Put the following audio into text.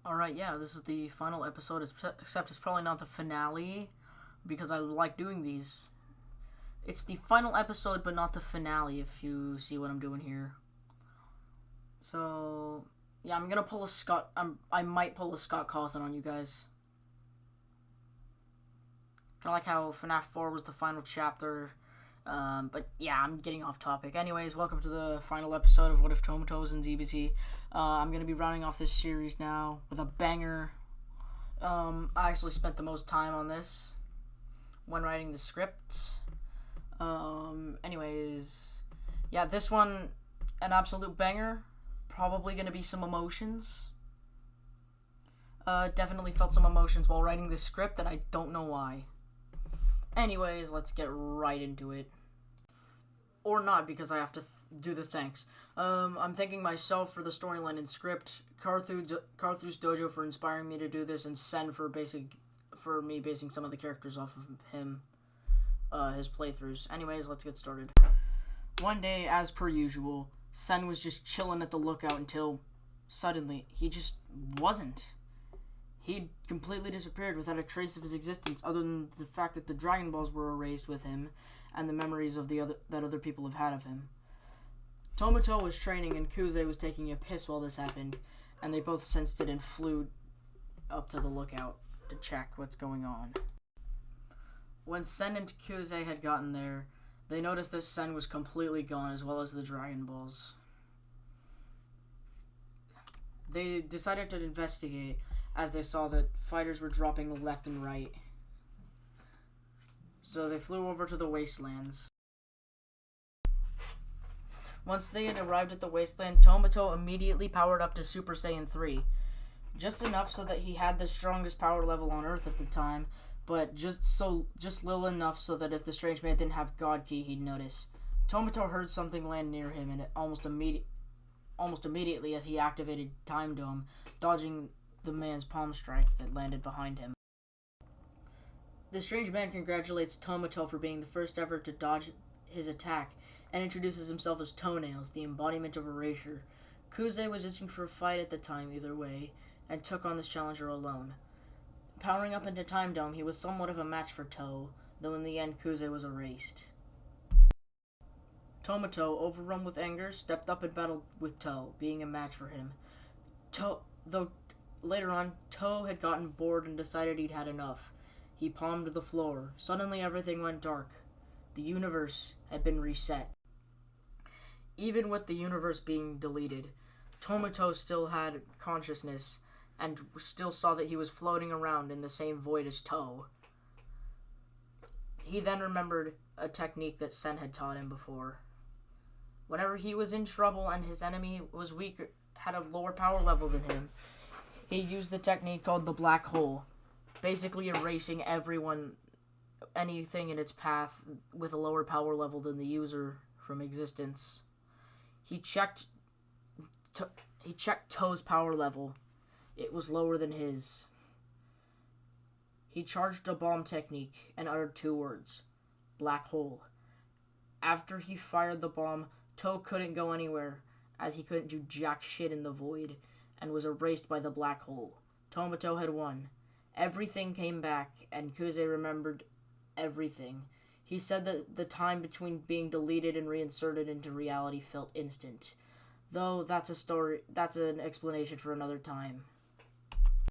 Alright, yeah, this is the final episode, except it's probably not the finale, because I like doing these. It's the final episode, but not the finale, if you see what I'm doing here. So, yeah, I'm gonna pull a Scott, I might pull a Scott Cawthon on you guys. Kinda like how FNAF 4 was the final chapter, but yeah, I'm getting off topic. Anyways, welcome to the final episode of What If Tomuto was in DBZ. I'm going to be rounding off this series now with a banger. I actually spent the most time on this when writing the script. Anyways, yeah, this one, an absolute banger. Probably going to be some emotions. Definitely felt some emotions while writing this script, and I don't know why. Anyways, let's get right into it. Or not, because I have to do the thanks. I'm thanking myself for the storyline and script, Carthu's Dojo for inspiring me to do this, and Sen for me basing some of the characters off of him, his playthroughs. Anyways, let's get started. One day, as per usual, Sen was just chilling at the lookout until, suddenly, he just wasn't. He'd completely disappeared without a trace of his existence, other than the fact that the Dragon Balls were erased with him, and the memories of that other people have had of him. Tomuto was training, and Kuze was taking a piss while this happened, and they both sensed it and flew up to the lookout to check what's going on. When Sen and Kuze had gotten there, they noticed that Sen was completely gone, as well as the Dragon Balls. They decided to investigate, as they saw that fighters were dropping left and right. So they flew over to the wastelands. Once they had arrived at the wasteland, Tomuto immediately powered up to Super Saiyan 3. Just enough so that he had the strongest power level on Earth at the time, but just little enough so that if the strange man didn't have God Ki, he'd notice. Tomuto heard something land near him, and almost immediately as he activated Time Dome, dodging the man's palm strike that landed behind him. The strange man congratulates Tomuto for being the first ever to dodge his attack and introduces himself as Toenails, the embodiment of erasure. Kuze was itching for a fight at the time either way, and took on this challenger alone. Powering up into Time Dome, he was somewhat of a match for Toe, though in the end Kuze was erased. Tomuto, overrun with anger, stepped up and battled with Toe, being a match for him. Though later on, Toe had gotten bored and decided he'd had enough. He palmed the floor. Suddenly everything went dark. The universe had been reset. Even with the universe being deleted, Tomuto still had consciousness and still saw that he was floating around in the same void as Toe. He then remembered a technique that Sen had taught him before. Whenever he was in trouble and his enemy was weaker, had a lower power level than him, he used the technique called the black hole, basically erasing anything in its path with a lower power level than the user from existence. He checked Toe's power level. It was lower than his. He charged a bomb technique and uttered 2 words: black hole. After he fired the bomb, Toe couldn't go anywhere, as he couldn't do jack shit in the void, and was erased by the black hole. Tomuto had won. Everything came back, and Kuze remembered everything. He said that the time between being deleted and reinserted into reality felt instant. Though that's an explanation for another time.